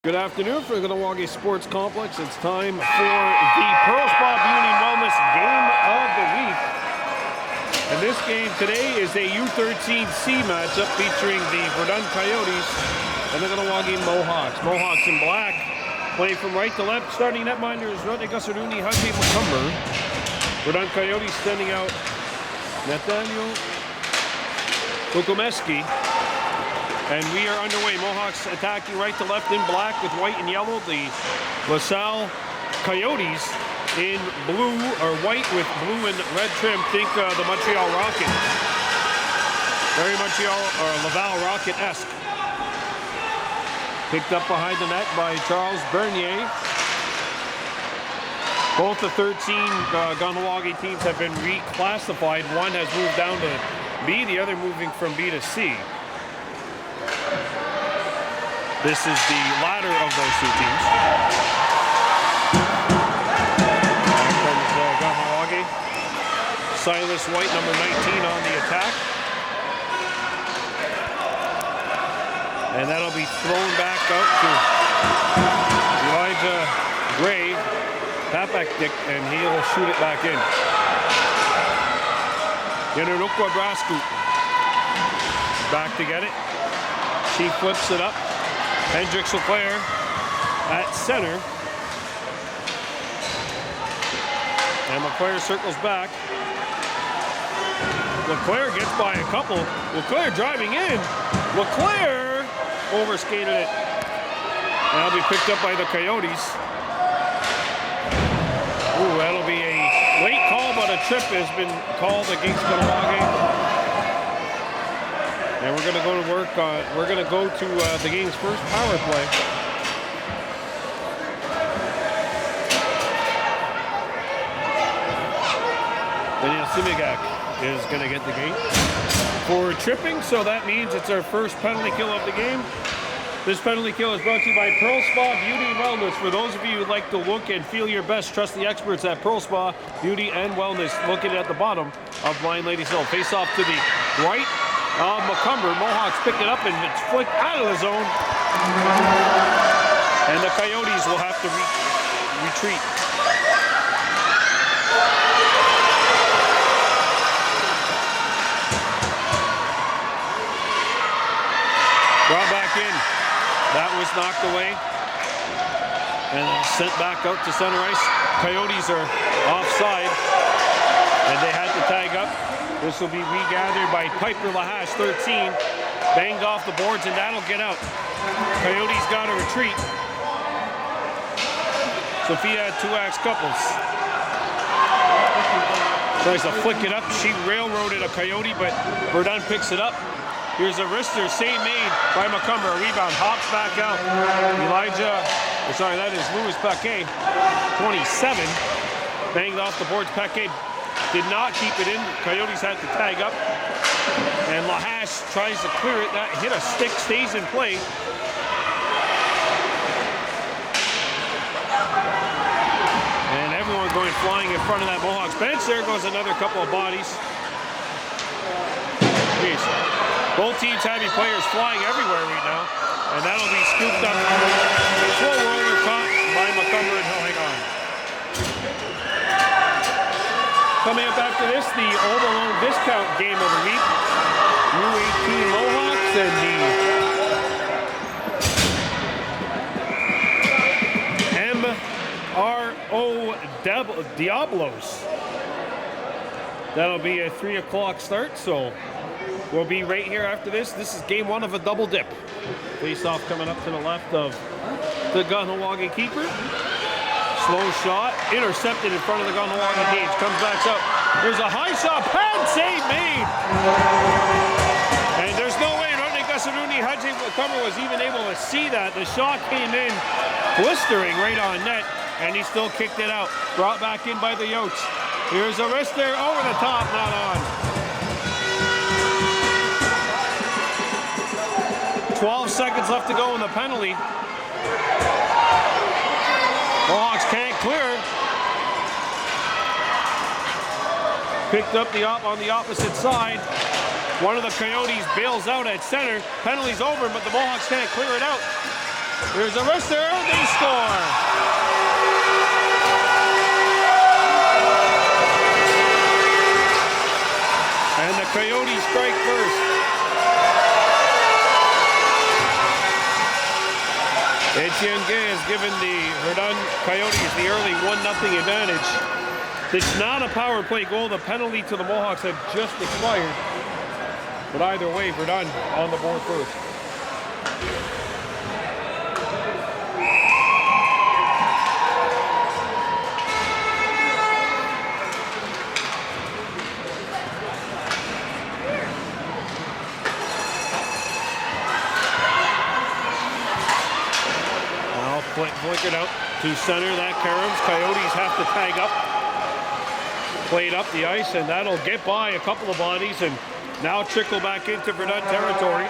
Good afternoon for the Kahnawake Sports Complex. It's time for the Pearl Spa Beauty and Wellness Game of the Week. And this game today is a U13-C matchup featuring the Verdun Coyotes and the Kahnawake Mohawks. Mohawks in black, playing from right to left. Starting netminder is Rodney Macumber. Verdun Coyotes sending out Nathaniel Kukumeski. And we are underway. Mohawks attacking right to left in black with white and yellow. The LaSalle Coyotes in blue or white with blue and red trim. Think the Montreal Rocket. Very Montreal or Laval Rocket-esque. Picked up behind the net by Charles Bernier. Both the 13 Kahnawake teams have been reclassified. One has moved down to B, the other moving from B to C. This is the latter of those two teams. Here comes Kahnawake. Silas White, number 19, on the attack. And that'll be thrown back out to Elijah Gray, Papak Dick, and he'll shoot it back in. Yanunukwa Brasku back to get it. She flips it up. Hendricks Leclerc at center. And Leclerc circles back. Leclerc gets by a couple. Leclerc driving in. Leclerc overskated it. And that'll be picked up by the Coyotes. Ooh, that'll be a late call, but a trip has been called against Kahnawake. And we're going to go to work. We're going to go to the game's first power play. Daniel Simigak is going to get the game for tripping, so that means it's our first penalty kill of the game. This penalty kill is brought to you by Pearl Spa Beauty and Wellness. For those of you who'd like to look and feel your best, trust the experts at Pearl Spa Beauty and Wellness. Located at the bottom of Blind Ladies Hill. Face off to the right. Macumber. Mohawks pick it up and it's flicked out of the zone. And the Coyotes will have to retreat. Brought back in. That was knocked away. And sent back out to center ice. Coyotes are offside. And they had to tag up. This will be regathered by Piper Lahash, 13. Banged off the boards, and that'll get out. Coyotes got to retreat. Sophia Tuax-Couples tries to flick it up. She railroaded a Coyote, but Verdun picks it up. Here's a wrister, save made by Macumber. A rebound, hops back out. That is Louis Paquet, 27. Banged off the boards. Paquet did not keep it in. Coyotes had to tag up. And Lahash tries to clear it. That hit a stick, stays in play. And everyone going flying in front of that Mohawks bench. There goes another couple of bodies. Jeez. Both teams having players flying everywhere right now. And that'll be scooped up. Slow roller caught by Macumber, and he'll hang on. Coming up after this, the Old Alone Discount Game of the Week. U13 Mohawks and the MRO Diablos. That'll be a 3 o'clock start, so we'll be right here after this. This is game one of a double dip. Face-off coming up to the left of the Kahnawake keeper. Slow shot, intercepted in front of the Kahnawake cage. Comes back up. There's a high shot, pad save made. And there's no way Rodney Macumber was even able to see that. The shot came in blistering right on net, and he still kicked it out. Brought back in by the Yotes. Here's a wrist there, over the top, not on. 12 seconds left to go in the penalty. Mohawks can't clear. Picked up on the opposite side. One of the Coyotes bails out at center. Penalty's over, but the Mohawks can't clear it out. Here's a wrister. They score. And the Coyotes strike first. Etienne Gay has given the Verdun Coyotes the early 1-0 advantage. It's not a power play goal. The penalty to the Mohawks had just expired. But either way, Verdun on the board first. Flickered out to center. That caroms. Coyotes have to tag up. Played up the ice, and that'll get by a couple of bodies and now trickle back into Verdun territory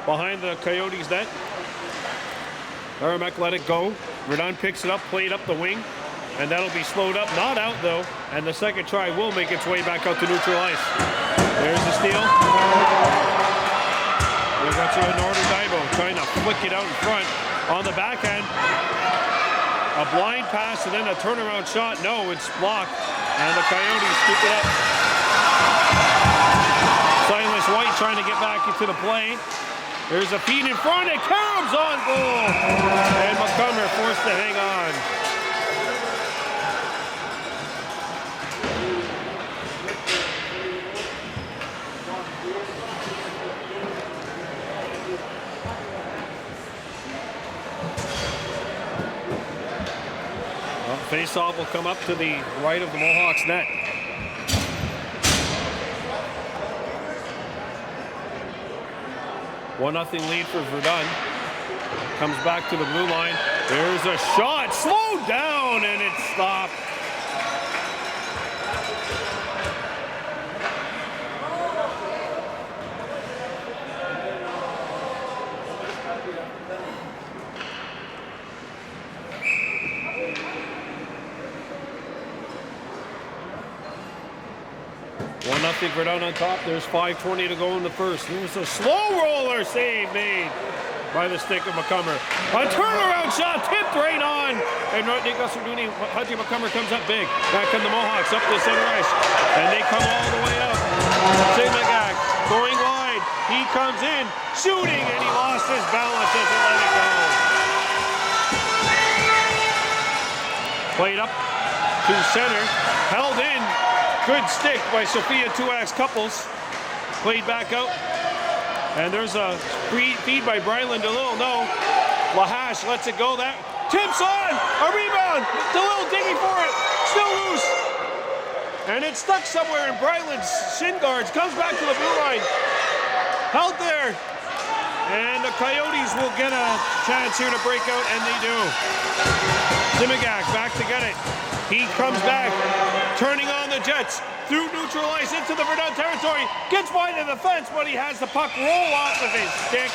behind the Coyotes net. Kahnawake let it go. Verdun picks it up, played up the wing, and that'll be slowed up. Not out, though, and the second try will make its way back out to neutral ice. There's the steal. We've got to Northern Divo trying to flick it out in front. On the backhand, a blind pass and then a turnaround shot. No, it's blocked, and the Coyotes scoop it up. Silas White trying to get back into the play. There's a feed in front, and Carom's on goal, and McCumber forced to hang on. Face-off will come up to the right of the Mohawks net. One nothing lead for Verdun. Comes back to the blue line. There's a shot, slowed down, and it's stopped. Verdun on top. There's 5:20 to go in the first. There's a slow roller save made by the stick of McCumber. A turnaround shot tipped right on. And Hudgy McCumber comes up big. Back come the Mohawks up the center ice. And they come all the way up. Kahnawake going wide. He comes in, shooting, and he lost his balance as he let it go. Played up to center. Held in. Good stick by Sophia Tuax Couples. Played back out. And there's a feed by Brylan DeLille. No. Lahash lets it go. That tips on. A rebound. DeLille digging for it. Still loose. And it's stuck somewhere in Brylan's shin guards. Comes back to the blue line. Held there. And the Coyotes will get a chance here to break out, and they do. Kahnawake back to get it. He comes back, turning on the Jets, through neutral ice into the Verdun territory, gets wide of the fence, but he has the puck roll off of his stick,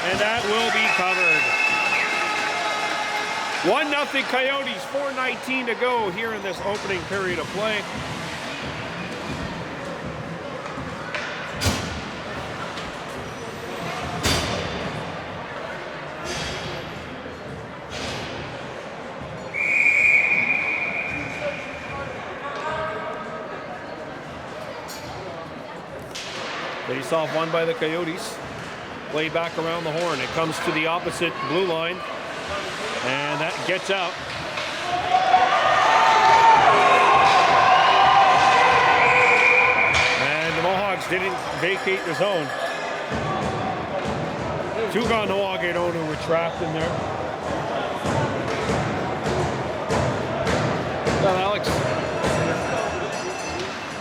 and that will be covered. 1-0 Coyotes, 4:19 to go here in this opening period of play. Face-off won by the Coyotes. Played back around the horn. It comes to the opposite blue line. And that gets out. And the Mohawks didn't vacate the zone. Two Kahnawake who were trapped in there. Well, Alex,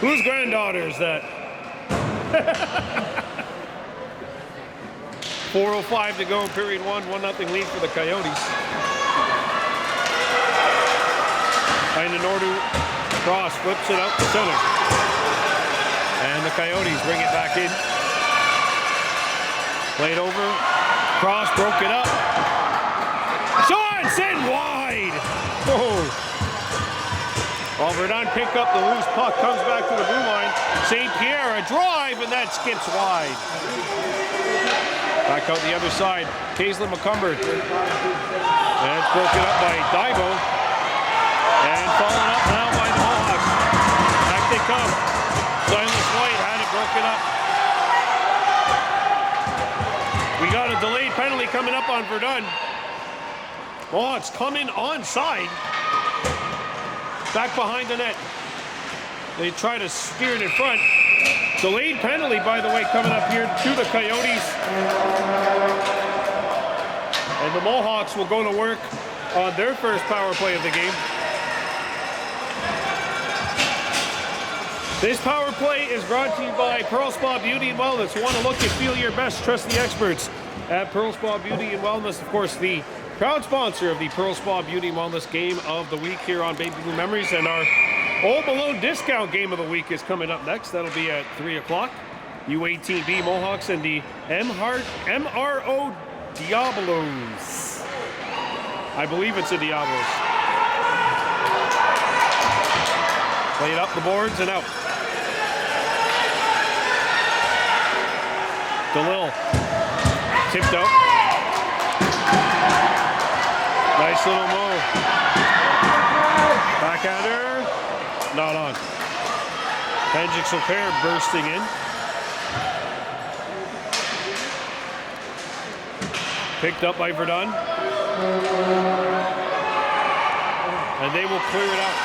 whose granddaughter is that? 4:05 to go in period one. 1-0 lead for the Coyotes. And Nordu cross flips it out to center. And the Coyotes bring it back in. Played over. Cross broke it up. Shot sent wide. Oh. Well, Verdun pick up the loose puck, comes back to the blue line. St. Pierre, a drive, and that skips wide. Back out the other side. Paisley McCumber. And it's broken up by Divo. And falling up now by the Mohawks. Back they come. Silas White had it broken up. We got a delayed penalty coming up on Verdun. Mohawks coming onside. Back behind the net. They try to steer it in front. Delayed penalty, by the way, coming up here to the Coyotes. And the Mohawks will go to work on their first power play of the game. This power play is brought to you by Pearl Spa Beauty and Wellness. Want to look and feel your best? Trust the experts at Pearl Spa Beauty and Wellness. Of course, the proud sponsor of the Pearl Spa Beauty and Wellness Game of the Week here on Baby Blue Memories. And our Old Malone Discount Game of the Week is coming up next. That'll be at 3 o'clock. U13-B Mohawks and the MRO Diablos. I believe it's the Diablos. Play it up the boards and out. DeLille tipped out. Nice little move. Backhander. Not on. Hendricks O'Clair bursting in. Picked up by Verdun. And they will clear it out.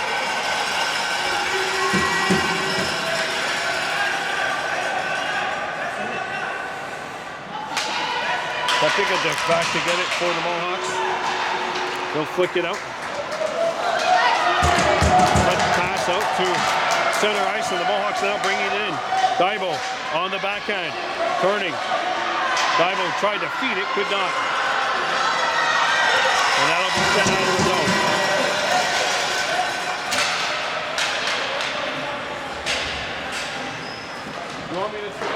I think they're back to get it for the Mohawks. They'll flick it out. Let the pass out to center ice, and the Mohawks now bringing it in. Divo on the backhand, turning. Divo tried to feed it, could not. And that'll be sent out of the zone. You want me to sit?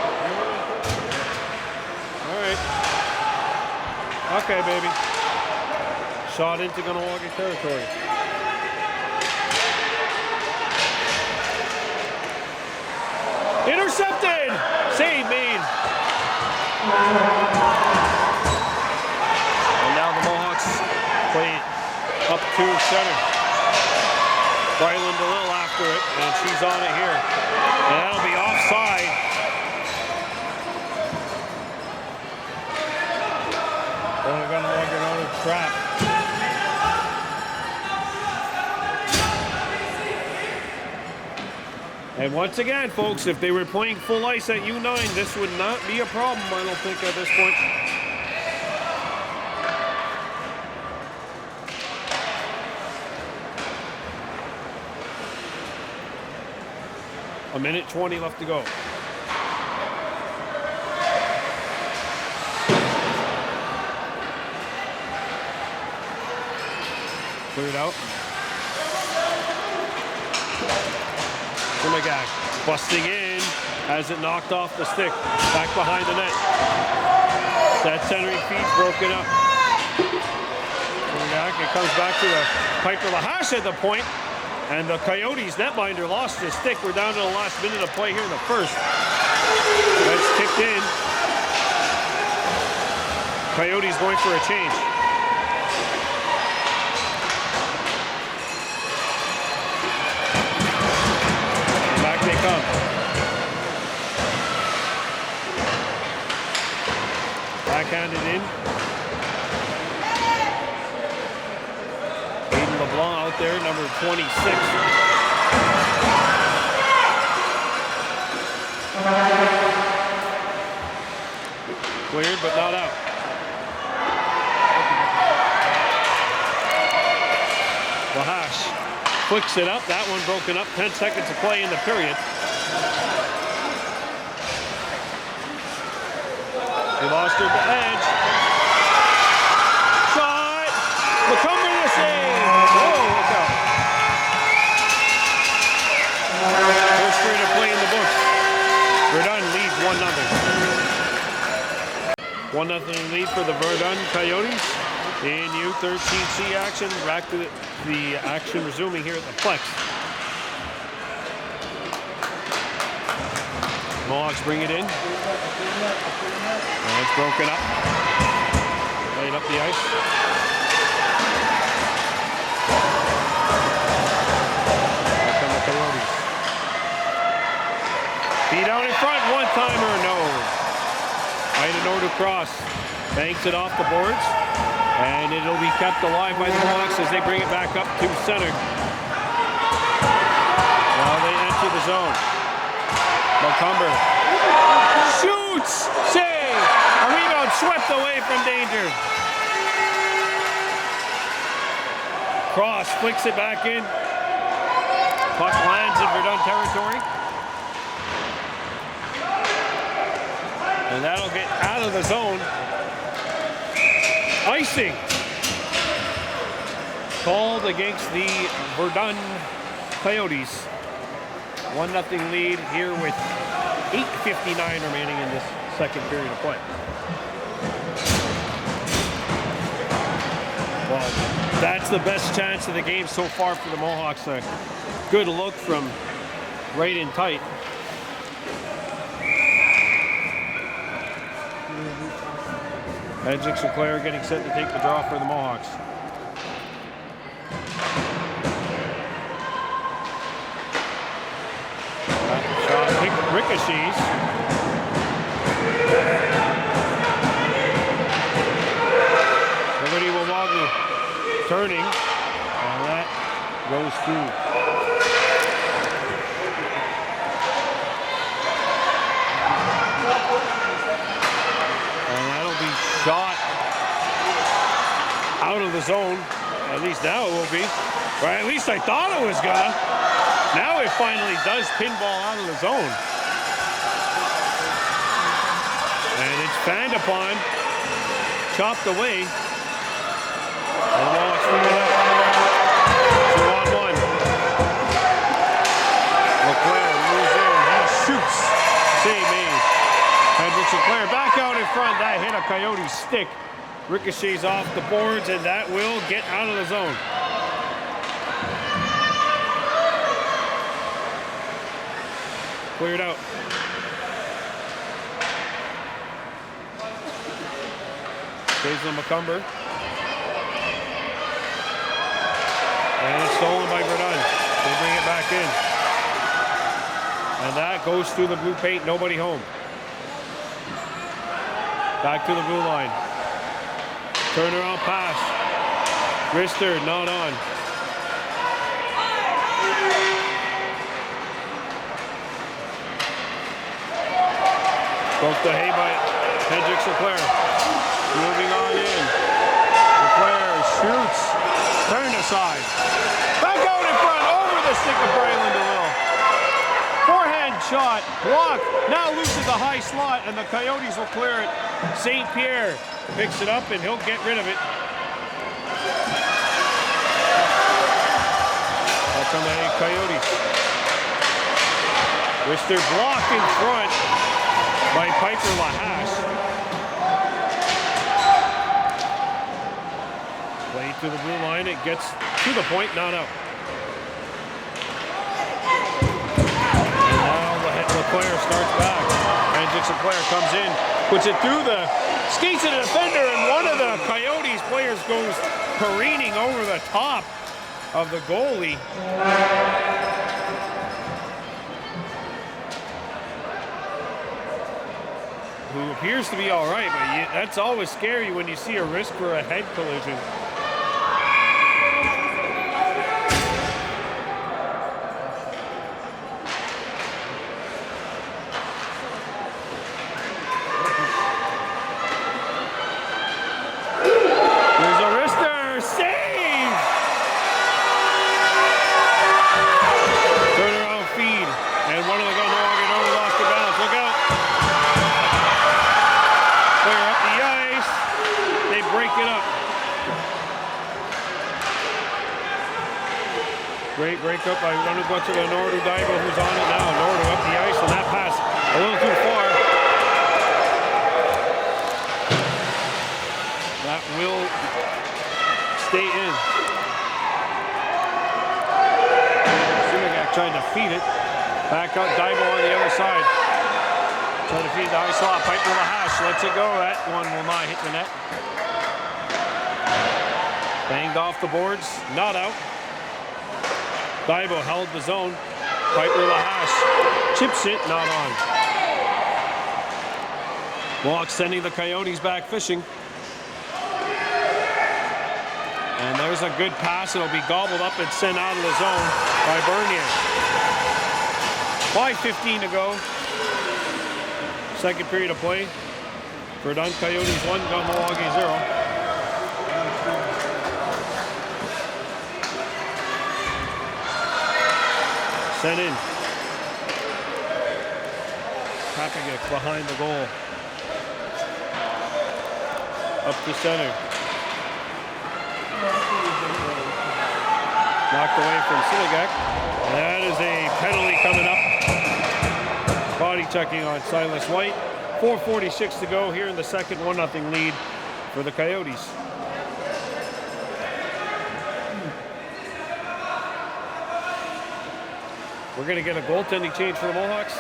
All right. Okay, baby. Shot into Kahnawake territory. Intercepted! Save made. And now the Mohawks play up to center. Brylan DeLille after it, and she's on it here. And that'll be offside. They're going to make another trap. And once again, folks, if they were playing full ice at U9, this would not be a problem, I don't think, at this point. A minute 20 left to go. Cleared out. Kahnawake busting in, has it knocked off the stick, back behind the net. That centering feed's broken up. Kahnawake, it comes back to the Piper Lahash at the point, and the Coyotes netminder lost his stick. We're down to the last minute of play here in the first. That's tipped in. Coyotes going for a change. Come. Backhanded in. Aiden LeBlanc out there, number 26. Cleared, but not out. Lahash flicks it up. That one broken up. 10 seconds to play in the period. They lost her edge. Shot. McCumber the save. Whoa, look out. First period of play in the books. Verdun leads 1-0. 1-0 lead for the Verdun Coyotes. In U13-C action, back to the action resuming here at the Plex. Mohawks bring it in. And it's broken up. Laid up the ice. Here come the Coyotes. Feet out in front, one-timer, no. Nordu cross. Banks it off the boards. And it'll be kept alive by the Mohawks as they bring it back up to center. Now they enter the zone. Macomber shoots! Save! A rebound swept away from danger. Cross flicks it back in. Puck lands in Verdun territory. And that'll get out of the zone. Icing called against the Verdun Coyotes. 1-0 lead here with 8:59 remaining in this second period of play. Well, that's the best chance of the game so far for the Mohawks. A good look from right in tight. Hedrick Sinclair getting set to take the draw for the Mohawks. Shot ricochets. Liberty Wamagu turning, and that goes through. Shot out of the zone. At least now it will be. Or at least I thought it was gonna. Now it finally does pinball out of the zone. And it's fanned upon. Chopped away. And the Mohawks bring it up. 2-on-1. Leclerc moves in. He shoots. Save made. Hedrick Sinclair back out in front. That hit a Coyote stick. Ricochets off the boards, and that will get out of the zone. Cleared out. Stays on Macomber. And it's stolen by Verdun. They bring it back in. And that goes through the blue paint. Nobody home. Back to the blue line. Turnaround pass. Rister not on. Broke the hay by Hedrick Sinclair. Moving on in. Sinclair shoots. Turned aside. Back out in front. Over the stick of Bryland DeLille. Forehand shot. Blocked. Now loses the high slot, and the Coyotes will clear it. St. Pierre picks it up, and he'll get rid of it. That's on the Coyotes. Rister blocked in front by Piper Lahash. Play to the blue line. It gets to the point, not out. And now Leclerc starts back. Hedrick Sinclair comes in, puts it through the skates of the defender, and one of the Coyotes players goes careening over the top of the goalie. Who appears to be all right, but that's always scary when you see a risk for a head collision. Great breakup by one of the Nordu Daigo, who's on it now. Nordu up the ice, and that pass a little too far. That will stay in. Simigak tried to feed it. Back up Daigo on the other side. Try to feed the high slot. Piper Lahash lets it go. That one will not hit the net. Banged off the boards. Not out. Daibo held the zone. Piper Lahash chips it. Not on. Mohawks sending the Coyotes back fishing. And there's a good pass. It'll be gobbled up and sent out of the zone by Bernier. 5:15 to go. Second period of play. Verdun Coyotes 1, Kahnawake 0. Sent in. Kahnawake behind the goal. Up the center. Knocked away from Siligak. That is a penalty coming up. Body checking on Silas White. 4:46 to go here in the second, 1-0 lead for the Coyotes. We're going to get a goaltending change for the Mohawks.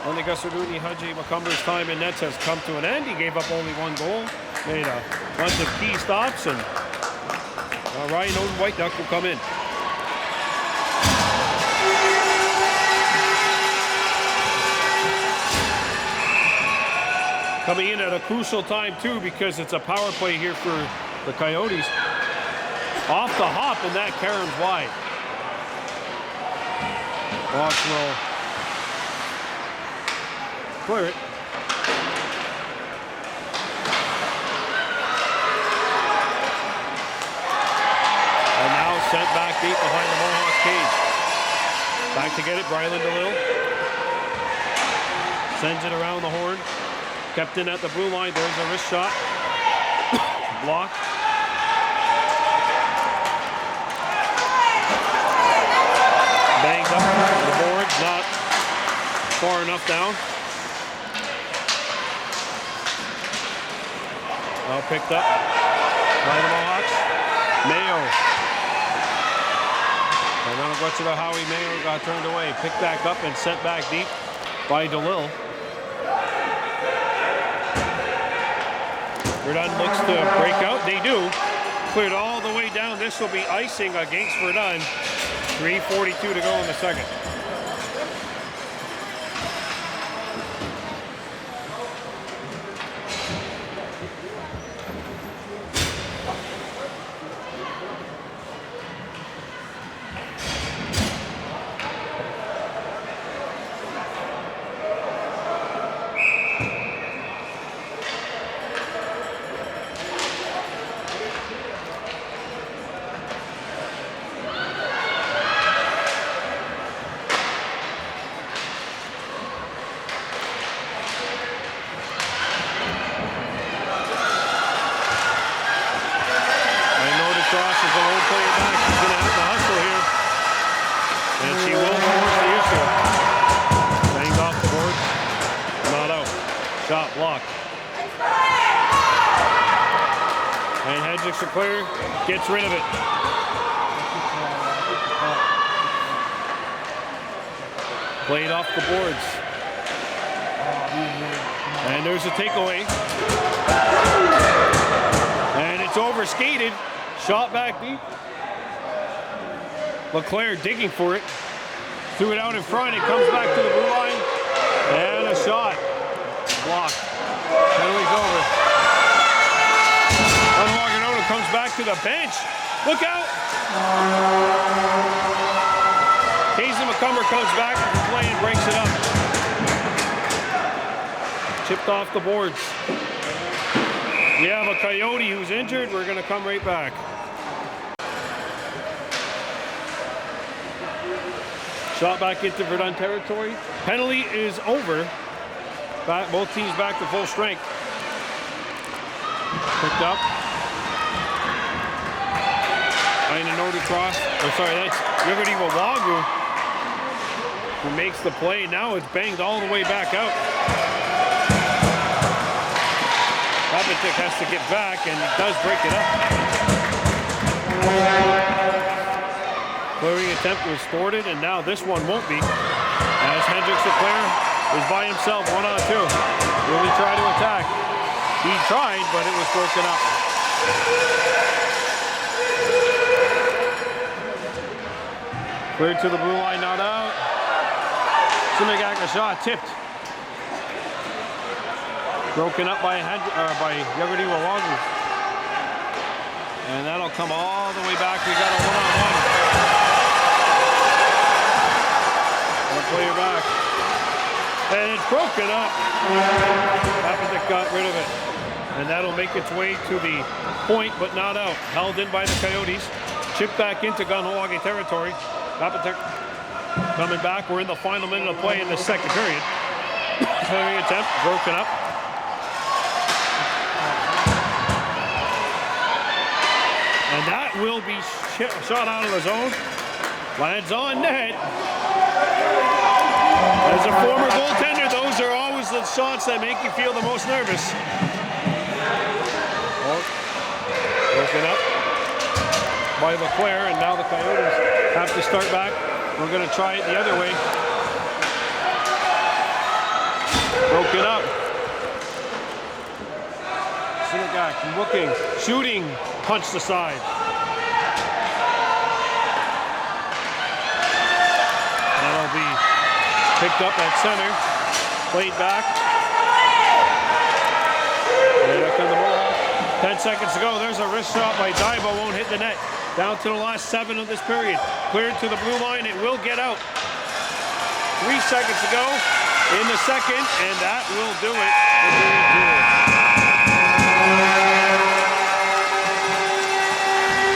Only Gusarduni Haji Macumber's time in nets has come to an end. He gave up only one goal. Made a bunch of key stops, and Ryan Oden White Duck will come in. Coming in at a crucial time too, because it's a power play here for the Coyotes. Off the hop, and that caroms wide. Mohawks will clear it. And now sent back deep behind the Mohawks cage. Back to get it, Brylan DeLille. Sends it around the horn. Kept in at the blue line. There's a wrist shot. Block. Banged up the boards. Not far enough down. Well picked up by the Mohawks. Mayo. I don't know what to Howie Mayo got turned away. Picked back up and sent back deep by DeLille. Verdun looks to break out. They do. Cleared all the way down. This will be icing against Verdun. 3:42 to go in the second. Clear, gets rid of it. Played off the boards. And there's a takeaway. And it's over skated. Shot back deep. LeClaire digging for it. Threw it out in front. It comes back to the blue line. And a shot. Blocked. Penalty's over. Comes back to the bench. Look out! Casey McCumber comes back to the play and breaks it up. Chipped off the boards. We have a Coyote who's injured. We're going to come right back. Shot back into Verdun territory. Penalty is over. Both teams back to full strength. Picked up. Cross. Oh, sorry, that's Liberty Wawagu who makes the play. Now it's banged all the way back out. Papatic has to get back, and he does break it up. Clearing attempt was thwarted, and now this one won't be. As Hendricks Leclaire is by himself, 1-on-2. Will he try to attack? He tried, but it was broken up. Cleared to the blue line, not out. Kahnawake shot tipped. Broken up by U13-C. And that'll come all the way back. We got a 1-on-1. Player back. And it's broken up. Kahnawake got rid of it. And that'll make its way to the point, but not out. Held in by the Coyotes. Chipped back into Kahnawake territory. Kahnawake coming back. We're in the final minute of play in the second period. Clearing attempt, broken up. And that will be shot out of the zone. Lands on net. As a former goaltender, those are always the shots that make you feel the most nervous. Broken up by LeClaire, and now the Coyotes have to start back. We're going to try it the other way. Broken up. Kahnawake looking, shooting, punched aside. That'll be picked up at center, played back. And here come the Mohawks. 10 seconds to go. There's a wrist shot by Daiba, won't hit the net. Down to the last 7 of this period. Cleared to the blue line, it will get out. 3 seconds to go in the second, and that will do it.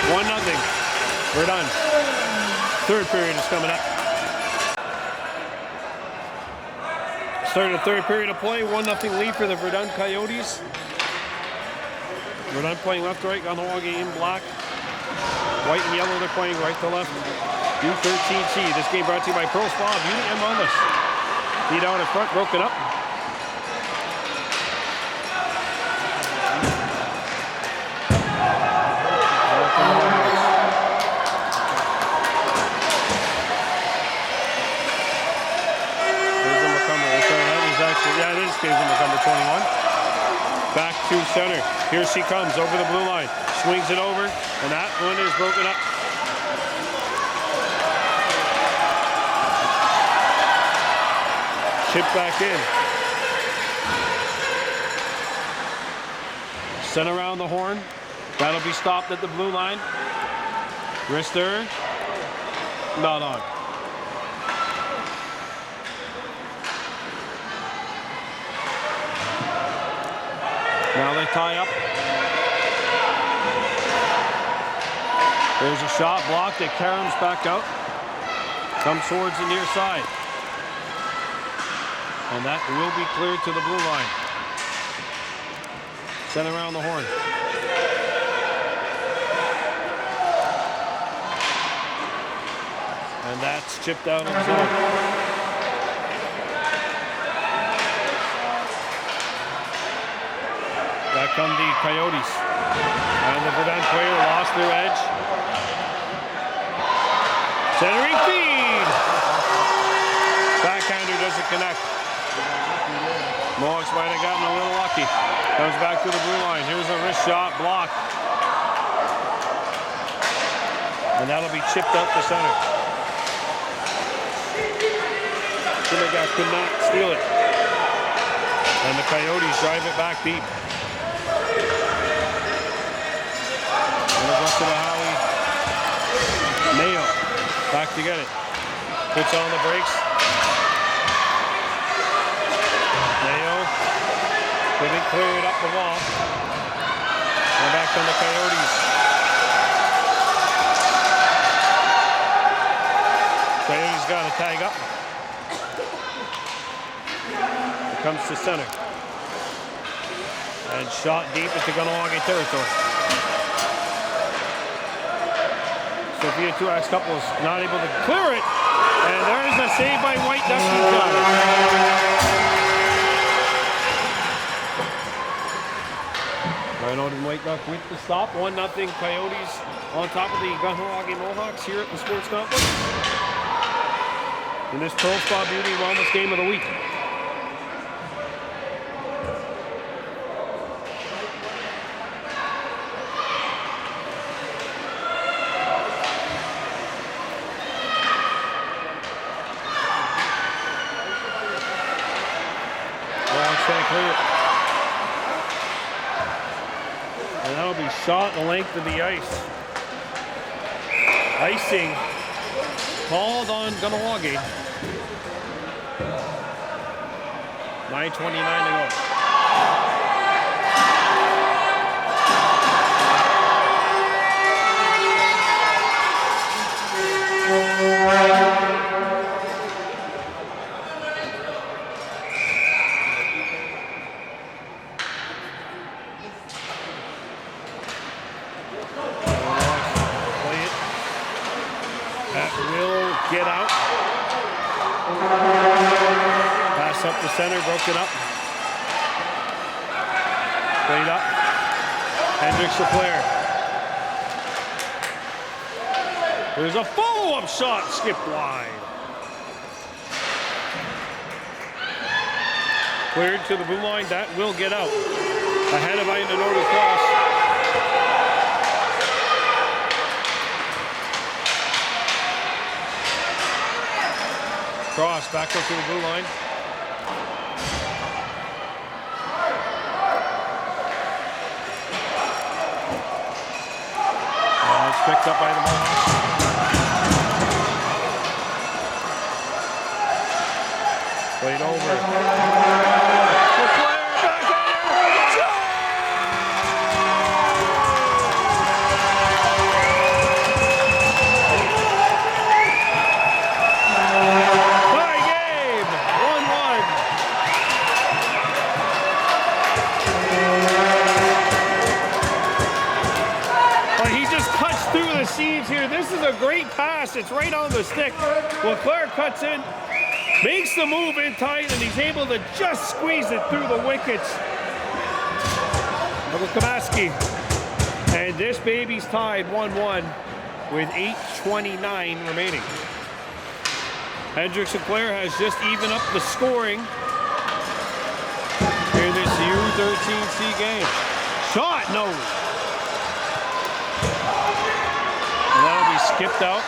1-0. We're done. Third period is coming up. Started the third period of play, 1-0 lead for the Verdun Coyotes. Verdun playing left to right, Kahnawake in black. White and yellow, they're playing right to left. U13-C. This game brought to you by Pro Spa, Beauty and Wellness. Feet out in front, broken up. Yeah, it is Casey number 21. Back to center. Here she comes over the blue line. Swings it over, and that one is broken up. Chip back in. Sent around the horn. That'll be stopped at the blue line. Wrister. Not on. Now they tie up. There's a shot blocked. It caroms back out. Comes towards the near side. And that will be cleared to the blue line. Sent around the horn. And that's chipped out of the zone. Back come the Coyotes. And the Verdun player lost their edge. Centering feed. Backhander doesn't connect. Mohawks might have gotten a little lucky. Comes back to the blue line. Here's a wrist shot blocked. And that'll be chipped up the center. Kahnawake could not steal it. And the Coyotes drive it back deep. Up to the Howie. Mayo back to get it. Puts on the brakes. Mayo couldn't clear it up the wall. And back on the Coyotes. Coyotes got to tag up. It comes to center. And shot deep into Kahnawake territory. Sophia Tuak's couple is not able to clear it. And there's a save by White Duck. Reinhold and White Duck with the stop. 1-0 Coyotes on top of the Kahnawake Mohawks here at the Sports Complex. In this Pro Spa Beauty Wellness game of the week. be shot the length of the ice. Icing called on Kahnawake. 9:29 to go. Get out. Pass up the center, broken up. Played up. Hendricks the player. There's a follow-up shot, skipped wide. Cleared to the blue line, that will get out. Ahead of Ian Northern Cross. Cross back up to the blue line. And it's picked up by the Mohawks. Played over. Here, this is a great pass. It's right on the stick. Leclerc cuts in, makes the move in tight, and he's able to just squeeze it through the wickets of Kahnawake. And this baby's tied 1-1 with 8:29 remaining. Hendricks Leclerc has just evened up the scoring in this U13-C game. Shot, no. And that'll be skipped out.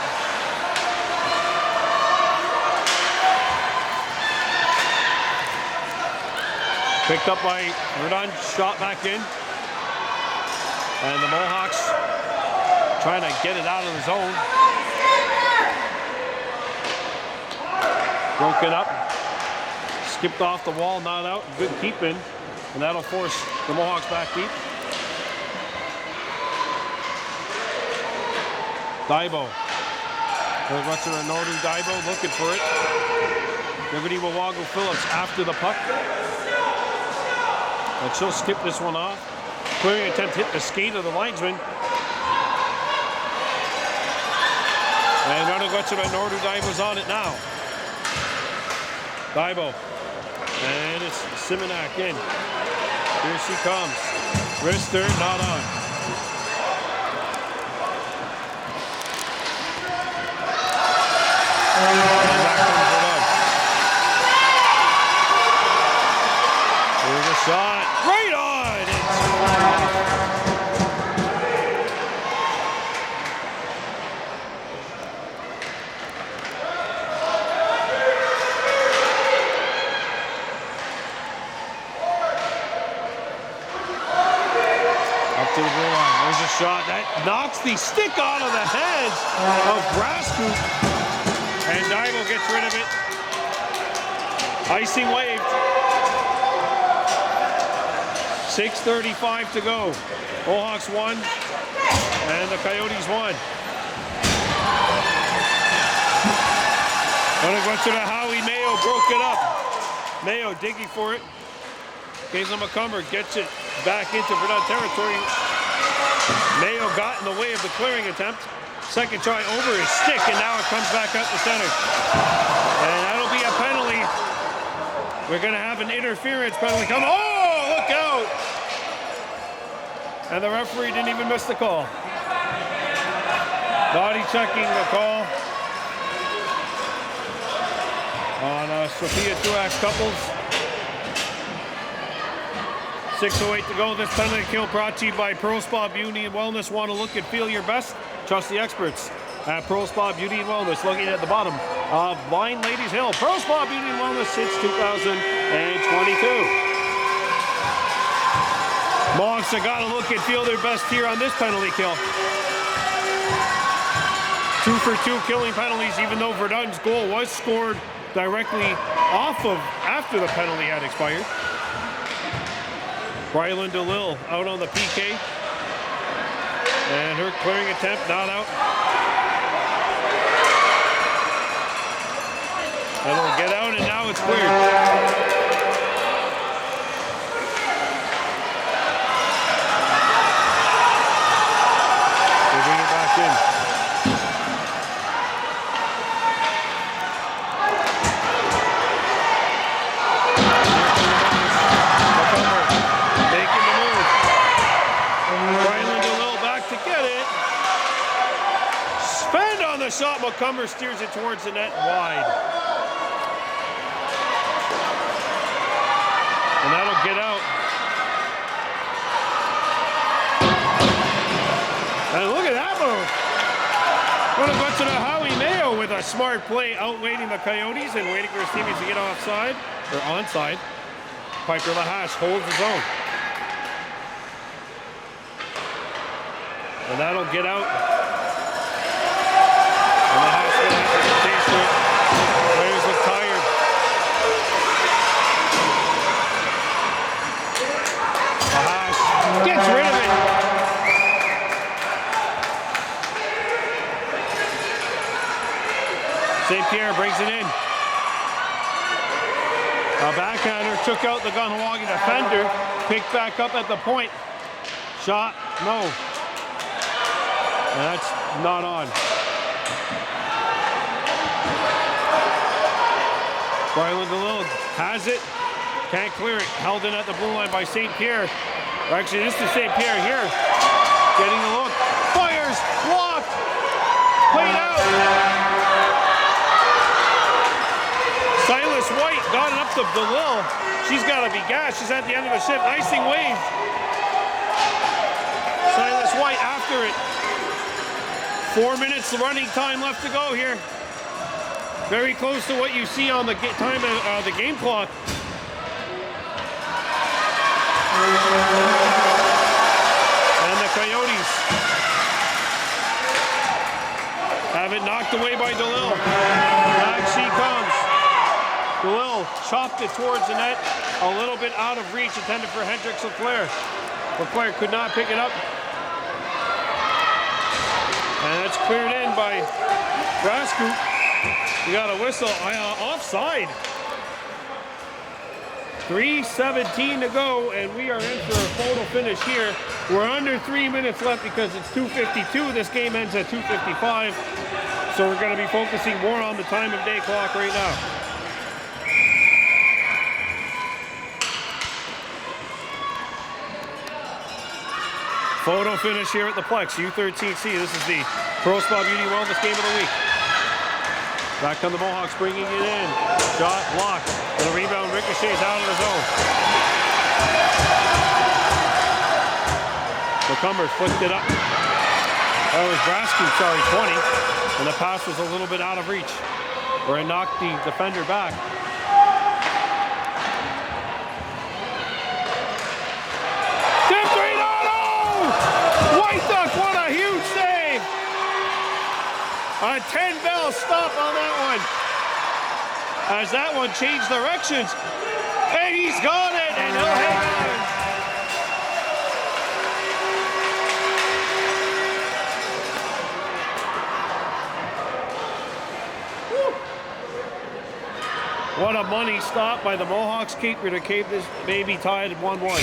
Picked up by Verdun, shot back in. And the Mohawks trying to get it out of the zone. Broken up. Skipped off the wall, not out. Good keeping. And that'll force the Mohawks back deep. Daibo. What's in the northern Daibo looking for it. Liberty Wawago Phillips after the puck. And she'll skip this one off. Clearing attempt hit the skate of the linesman. And Ronald Gutcher and Northern Daibo's on it now. Daibo. And it's Simonak in. Here she comes. Wrister not on. And back comes Verdun. Here's a shot. Right on! Up to the blue line. There's a shot. That knocks the stick out of the hands of Brascoop. And Daibo gets rid of it. Icing waved. 6:35 to go. Mohawks won, and the Coyotes won. Gonna go to the Howie. Mayo broke it up. Mayo digging for it. Gaza McCumber gets it back into Verdun territory. Mayo got in the way of the clearing attempt. Second try over his stick, and now it comes back up the center. And that'll be a penalty. We're going to have an interference penalty come. Oh, look out! And the referee didn't even miss the call. Body checking the call on Sophia Tuak Couples. 6:08 to go. This penalty kill brought to you by Pro Spa Beauty and Wellness. Want to look and feel your best? Trust the experts at Pro Spa Beauty and Wellness, located at the bottom of Vine Ladies Hill. Pro Spa Beauty and Wellness since 2022. Mohawks have got to look and feel their best here on this penalty kill. 2 for 2 killing penalties, even though Verdun's goal was scored directly off of after the penalty had expired. Ryland DeLille out on the PK. And her clearing attempt not out. It'll get out and now it's cleared. They bring it back in. Shot, McCumber steers it towards the net wide. And that'll get out. And look at that move. What a bunch of Howie Mayo with a smart play outweighting the Coyotes and waiting for his teammates to get offside, or onside. Piper Lahash holds his own. And that'll get out. And the Hawks will have to get chased to it. Players look tired. The Hawks gets rid of it. St. Pierre brings it in. A backhander took out the Kahnawake defender. Picked back up at the point. Shot, no. And that's not on. Ryland DeLille has it, can't clear it. Held in at the blue line by St. Pierre. Actually, this is St. Pierre here. Getting a look. Fires, blocked, played out. Silas White got it up to DeLille. She's got to be gassed. She's at the end of a shift. Icing waved. Silas White after it. 4 minutes running time left to go here. Very close to what you see on the time of the game clock. And the Coyotes have it knocked away by DeLille. Back she comes. DeLille chopped it towards the net. A little bit out of reach, intended for Hendricks Leclerc. Leclerc could not pick it up. And that's cleared in by Brascoop. We got a whistle, offside. 3:17 to go, and we are in for a photo finish here. We're under 3 minutes left because it's 2:52. This game ends at 2:55. So we're going to be focusing more on the time of day clock right now. Photo finish here at the Plex, U13-C. This is the Pro Spa Beauty Wellness Game of the Week. Back come the Mohawks, bringing it in. Shot blocked. And a rebound ricochets out of the zone. McCumber flicked it up. That was Brasky, 20. And the pass was a little bit out of reach. Or it knocked the defender back. White Duck, what a huge save! A 10-bell stop on that one. As that one changed directions. And he's got it, and he'll hang on. What a money stop by the Mohawks keeper to keep this baby tied at 1-1.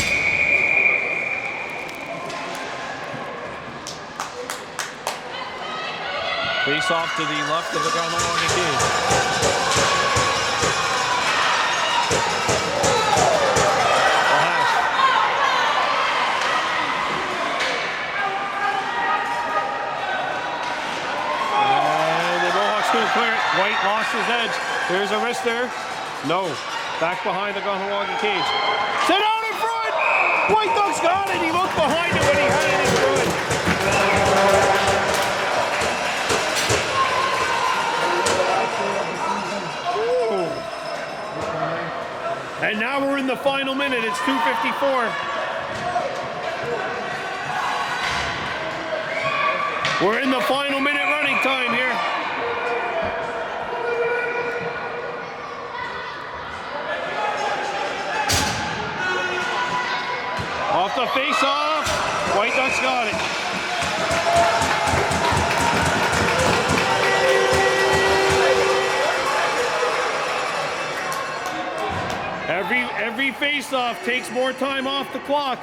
Face off to the left of the Kahnawake cage. And the Mohawks couldn't clear it. White lost his edge. There's a wrist there. No. Back behind the Kahnawake cage. Sit out in front! White Duck's got it. He looked behind it when he had it in front. And now we're in the final minute. It's 2:54. We're in the final minute running time here. Off the face-off. White Ducks got it. Every face-off takes more time off the clock.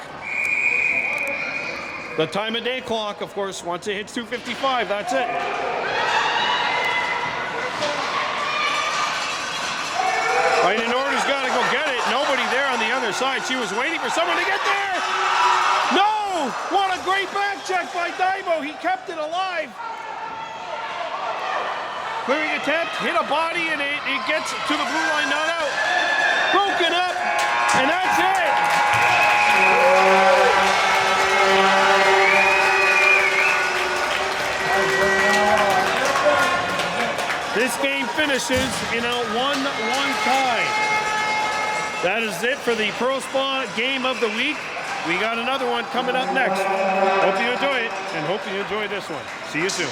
The time of day clock, of course, once it hits 2:55, that's it. Right, Order's got to go get it. Nobody there on the other side. She was waiting for someone to get there. No! What a great back check by Daibo. He kept it alive. Clearing attempt, hit a body, and it gets to the blue line, not out. Broken up, and that's it. This game finishes in a 1-1 tie. That is it for the Pro Spa Game of the Week. We got another one coming up next. Hope you enjoy it, and hope you enjoy this one. See you soon.